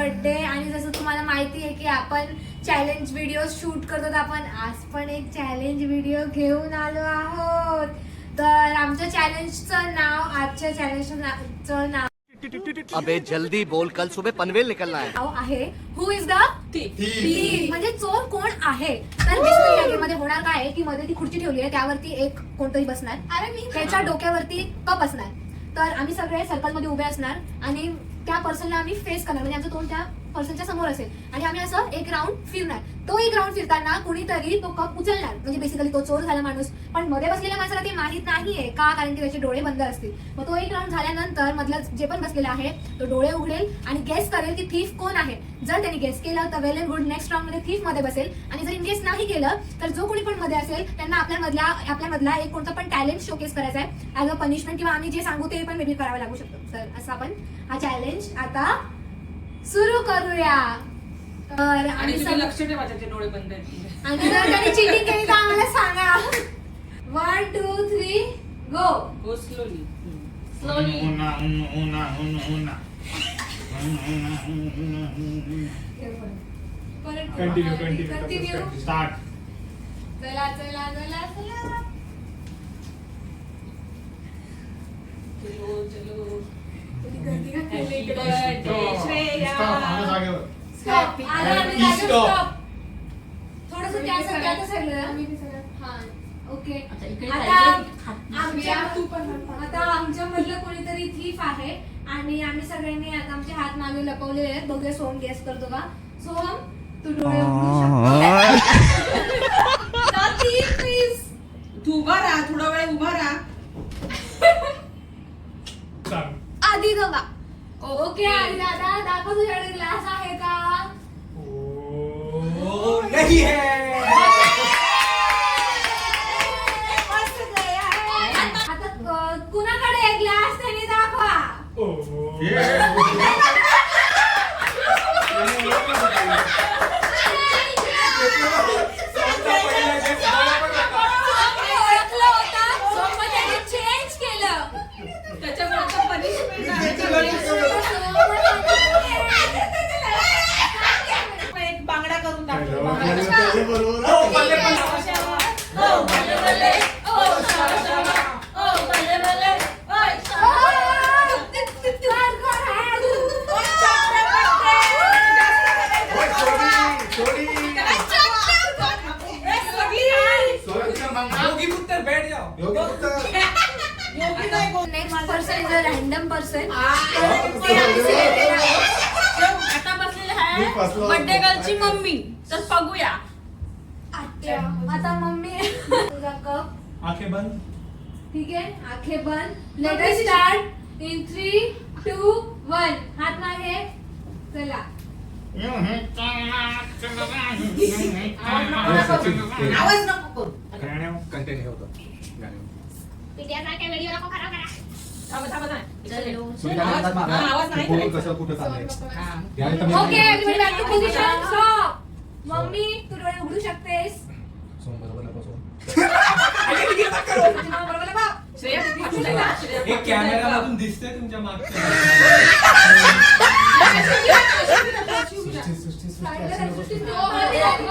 Birthday. आणि जसं तुम्हाला माहिती आहे की आपण चॅलेंज व्हिडिओ शूट करतो, तर आपण आज पण एक चॅलेंज व्हिडिओ घेऊन आलो आहोत. तर आमच्या चॅलेंजचं नाव, आजच्या चॅलेंजचं नाव अबे जल्दी बोल, कल सुबह पनवेल निकलना है. आहे हु इज द थीफ, म्हणजे चोर कोण आहे. तर बेसिकली या गेम मध्ये होणार काय आहे की मध्ये ती खुर्ची ठेवली आहे, त्यावरती एक कोणतरी बसणार, त्याच्या डोक्यावरती कप असणार. तर आम्ही सगळे सर्कल मध्ये उभे असणार आणि त्या पर्सनला आम्ही फेस करणार, म्हणजे आमचं तोंड त्या पर्सनच्या समोर असेल आणि आम्ही असं एक राऊंड फिरणार. तो एक राऊंड फिरताना कुणीतरी तो कप उचलणार, म्हणजे बेसिकली तो चोर झाला माणूस. पण मध्ये बसलेल्या माणसाला ते माहित नाहीये का, कारण की त्याचे डोळे बंद असतील. मग तो एक राऊंड झाल्यानंतर मधला जे पण बसलेला आहे तो डोळे उघडेल आणि गेस करेल की थीफ कोण आहे. जर त्यांनी गेस केलं तर वेल अँड गुड, नेक्स्ट राऊंड मध्ये थीफ मध्ये बसेल. आणि जर इन गेस नाही केलं तर जो कोणी पण मध्ये असेल त्यांना आपल्यामधला एक कोणता पण टॅलेंट शोकेस करायचा आहे ऍज अ पनिशमेंट, किंवा आम्ही जे सांगू ते पण मे बी करावं लागू शकतो. तर असं आपण हा चॅलेंज आता सुरू करूया. तर आणि तुम्ही लक्ष ठेवा त्याचे डोळे बंद आहेत. आणि जर त्यांनी चीटिंग केली तर आम्हाला सांगा. 1 2 3 go. Go slowly. Continue. Start. चला चला चला चला. चलो चलो. Happy birthday, Shreya. Stop. आला आम्ही जागेवर Stop. stop. थोडंसं त्या सगळं. हा, ओके. आता आमच्या मधलं कोणीतरी थीफ आहे आणि आम्ही सगळ्यांनी आता आमचे हात मागे लपवलेले आहेत. बघूया सोहम गेस करतो का. सोहम, तू डोळे उघडू शकतो. प्लीज. तू उभा राहा, थोडा वेळ उभा राहा. आधी बघा. ओके आधी दादा, दाखव तुझ्याकडे ग्लास आहे का. नहीं है. आता कुणाकडे आहे ग्लास त्यांनी दाखवा. ओळखलं होता पण त्यांनी चेंज केलं. त्याच्यामुळे पनिशमेंट एक बांगडा करून दाखव. Next person is a random person. आता बसलेले आहे बर्थडे गर्लची मम्मी. तर बघूया. आता मम्मी तुझा कप. आंखें बंद. ठीक आहे, आंखें बंद. Let us start in 3 2 1. हात मागे. चला. आवाज नको करू. कंटिन्यू होतं. पिढ्यासारख्या व्हिडिओ नको खराब करा. थांबा ना. आवाज नाही. कसं कुठं चाललंय. Okay everybody back to position. Stop. Mummy तू डोळे उघडू शकतेस. श्रेया हसू नका. श्रेया एक कॅमेरा मधून दिसतंय तुमच्या मागच्या.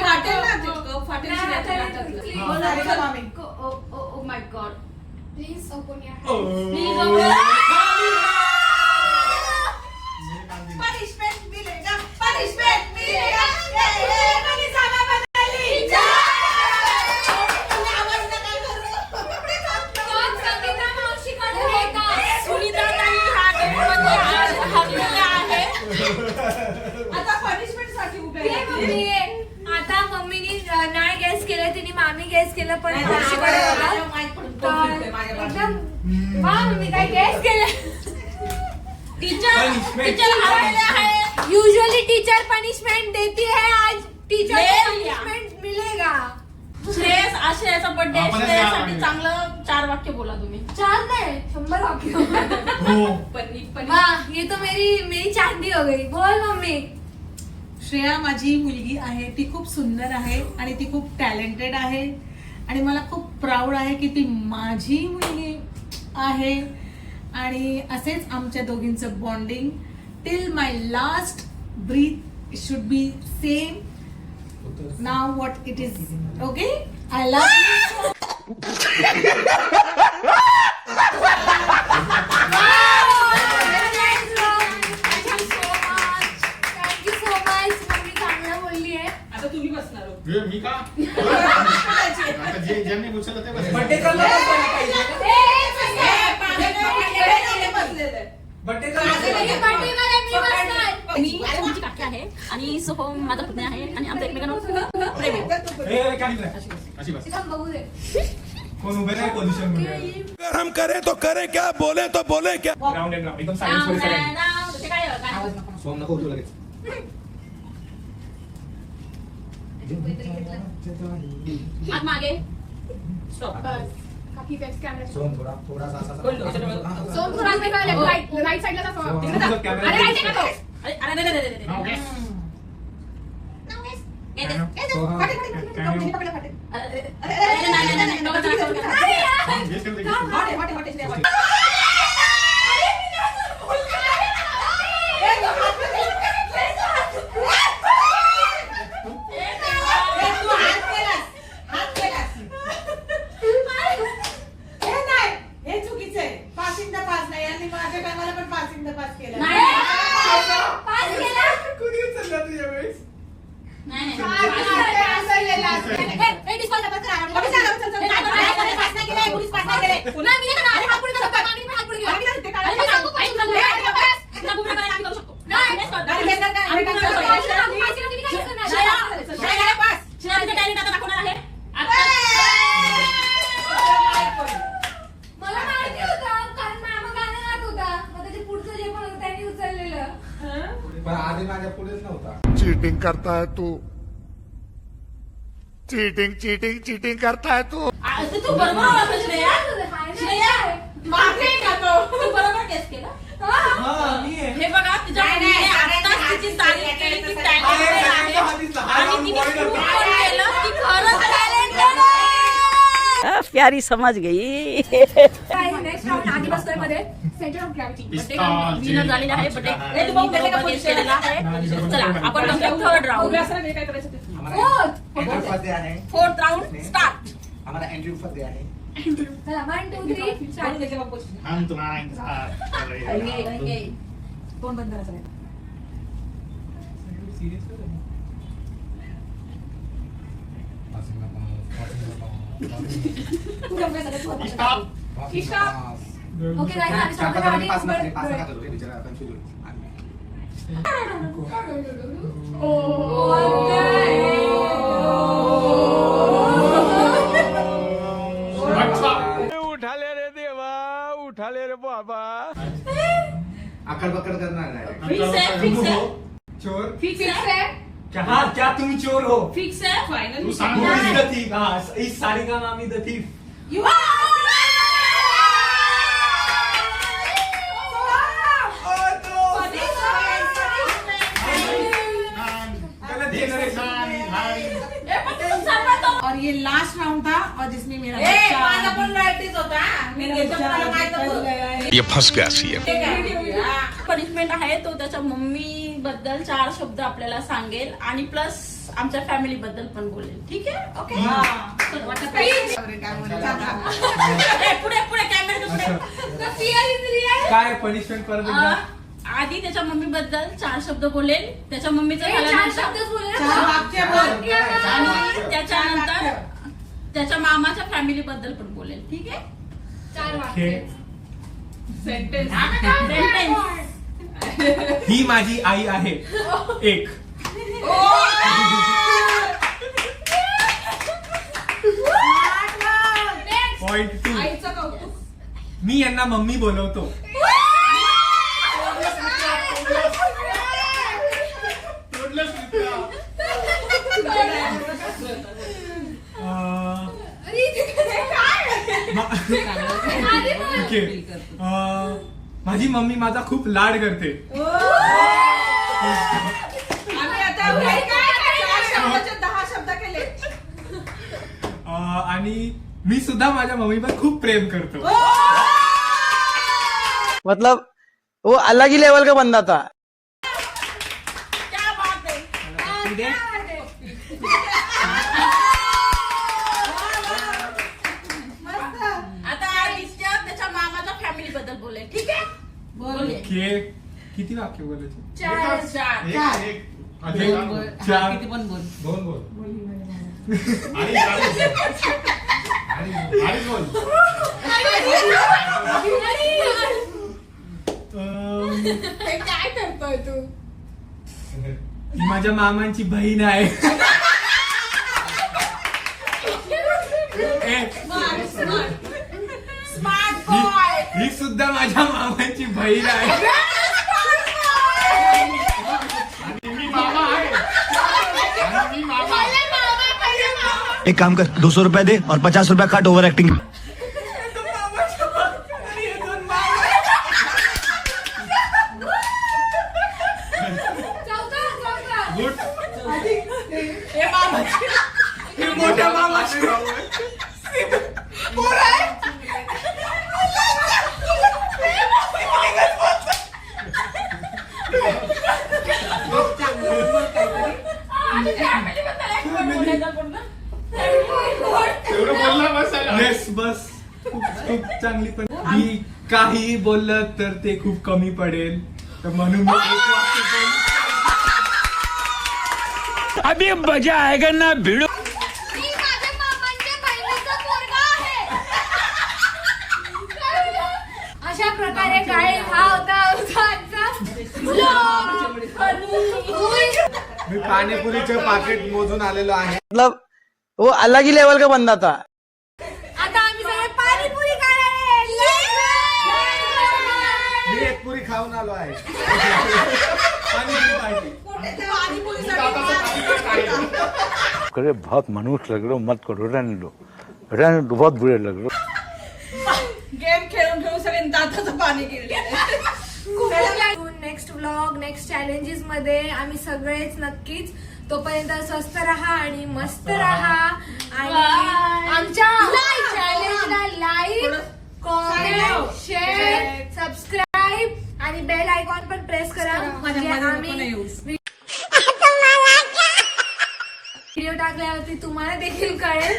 फाटेल ना ते कप, फाटेल श्रेयाच्या हातातलं. Oh my god. Please open your hands. Please Oh. open. Punishment मिलेगा. Punishment मिलेगा. कोणी जागा बदलली. तुम्ही आवाज नका करू. कप संगीता मावशीकडे होता. सुनीता ताई हा गेममध्ये आज हरलेल्या आहे. आता punishment साठी उभे हे राहा. मम्मी, आता मम्मीनी नाही गेस केलं, तिने मामी गेस केलं, पण नाही, मावशीकडे नाही, होता. माझ्या माहित पडून तो फिरतोय माझ्या बाजूने. एकदम वा मम्मी काय गेस केलं. टीचर हरलेले आहे. यूजुअली टीचर पनिशमेंट देती है, आज टीचर ले को लिया. पनिशमेंट मिलेगा. श्रेयस आश्रयाचा बर्थडे आहे. आपणच श्रेयासाठी या. चांगलं 4 वाक्य बोला तुम्ही. 4 नहीं 100 वाक्य. हो. वाह, ये तो मेरी चांदी हो गई. बोल मम्मी. श्रेया माझी मुलगी आहे, ती खूप सुंदर आहे आणि ती खूप टॅलेंटेड आहे आणि मला खूप प्राऊड आहे की ती माझी मुलगी आहे. आणि असेच आमच्या दोघींचं bonding till my last breathe should be same. Now what it is, okay? I love you. Thank you so much. Mummy चांगलं बोलली आहे. आता तुम्ही बसणार हो. मी का आता जे ज्यांनी उचललं ते बस. बर्थडे करला मी आमची काकी आहे आणि सोहम माझा पुतण्या आहे आणि आमचं एकमेकांना प्रेम आहे. ए, काही नाही. अशी बस. तिथं बघू दे. कोण उभे नाही पोझिशन मध्ये. अगर हम करें तो करें क्या, बोले तो बोले क्या. राऊंड एंड राऊंड एकदम सायन्स मध्ये सगळ्यांनी. ते काय सोम नको उचलू लगेच. आत मागे काकी बॅक कॅमेरा. सोम थोडासा असा सोम थोडा वेगळा राईट साईडला दाखव. सोम, अरे कॅमेरा राईट साईडला दाखव. अरे अरे अरे अरे हा, ओके. अरे गेस करू दे. हे चुकीचं आहे. पासिंग द पास नाही आणि माझ्या टायमाला पण पासिंग द पास केलं. पास केला. कोणी उचललं तुझ्या वेळेस? मला माहिती होतं कारण मामा गाणं गात होता. मग त्याच्या पुढचं जे पण होतं त्यांनी उचललेलं. पण आधी माझ्या पुढेच नव्हता. चीटिंग करता है तू, चीटिंग चीटिंग चीटिंग करता है तू. तू बरोबर ओळखलं श्रेया. तू बरोबर गेस केलं. हे बघा तुझ्या मम्मीने आत्ताच तिची तारीफ केली की talented आहे आणि तिने prove पण केलं की खरंच talented आहे. प्यारी समझ गई. नेक्स्ट राऊंड आधी बसतोय मध्ये सेंटर ऑफ ग्रॅव्हिटी. विनर झालेला आहे बर्थडे तुम्ही बरोबर गेस केलेला आहे. चला आपण थर्ड राऊंड. काय करायचं ते. Fourth round start. हमारा एंट्री ऊपर गया है. चला 1 2 3 स्टार्ट. हम तुम्हारा इंतजार कर रहे हैं. तोंड बंद करायचं नाही. ओके गाइस आम्ही स्टार्ट आधी उठाले रे देवा, उठाले रे बाबा. आकड बकड करणार नाही. फिक्स आहे फिक्स आहे चोर. फिक्स आहे. क्या तुम चोर हो? फिक्स आहे फायनल तू सांग. Who is the thief? इस सारिका मामी the thief. गलत और ये लास्ट राउंड था और जिसमें मेरा माझा पण प्रॅक्टिस होता. मी त्याच्यामुळे काय ये फंस गया सीएम. पनिशमेंट आहे तो त्याच्या मम्मी बद्दल 4 शब्द आपल्याला सांगेल आणि प्लस आमच्या फॅमिली बद्दल पण बोलेल. ठीक आहे ओके. पुढे पुढे कॅमेरा पुढे. काय पनिशमेंट परत एकदा? आधी त्याच्या मम्मी बद्दल 4 शब्द बोलेल. त्याच्या मम्मीचं 4 झाल्यानंतर शब्दच बोलले चार ना. वाक्य बोल. आणि त्याच्यानंतर त्याच्या मामाच्या फॅमिली बद्दल पण बोलेल. ठीक आहे 4 वाक्य. सेंटेन्स. ही माझी आई आहे. एक. पॉइंट 2. आईचं कौतुक. मी यांना मम्मी बोलवतो. ओके. माझी मम्मी माझा खूप लाड करते. आम्ही आता 4 शब्दाचे 10 शब्द केले. आणि मी सुद्धा माझ्या मम्मीवर खूप प्रेम करतो. मतलब वो अलग ही लेवल का बंदा था. दे. आता आदित्य त्याच्या मामाच्या फॅमिली बद्दल बोलेल, ठीक आहे? बोल. किती वाक्य बोलायचे? चार. एक. दोन बोल. चार. किती पण बोल. दोन बोल. आणि बोल. हे काय करतोय तू? ती माझ्या मामांची बहीण आहे. Smart boy. ही सुद्धा माझ्या मामांची बहीण आहे. मी मामा आहे. मी मामा आहे. एक काम कर 200 रुपया दे और 50 रुपया काट ओवर एक्टिंग. गुड. हे मामाची. हे मोठ्या मामाची. एवढं बोलला बसायला. बस बस. खूप चांगली पण मी काही बोललं तर ते खूप कमी पडेल, तर म्हणून मी एक वाक्य बोल. अभी मजा आएगा ना भिड़ो. मी माझ्या मामांच्या बहिणीचा पोरगा आहे. अशा प्रकारे काय हा होता आजचा vlog. मी पाणीपुरीचे पाकिट मोजून आलेलो आहे. मतलब वो अलग ही लेवल का बंदा था. आता आम्ही सगळे पाणीपुरी खाणार आहे. मी एक पुरी खाऊन आलो आहे. पाणीपुरी पाहिजे. करे बहुत मनुष्य लग रहे हो, मत करो, रहने दो, बहुत बुरे लग रहे हो. गेम खेळून खेळून सगळे दाताचं पाणी गेले. नेक्स्ट व्लॉग नेक्स्ट चॅलेंजेस मध्ये आम्ही सगळेच नक्कीच. तोपर्यंत स्वस्त राहा आणि मस्त राहा आणि आमच्या चॅलेंजला लाईक कॉमेंट शेअर सबस्क्राईब आणि बेल आयकॉन पण प्रेस करा म्हणजे आम्ही व्हिडिओ टाकल्यावरती तुम्हाला देखील कळेल.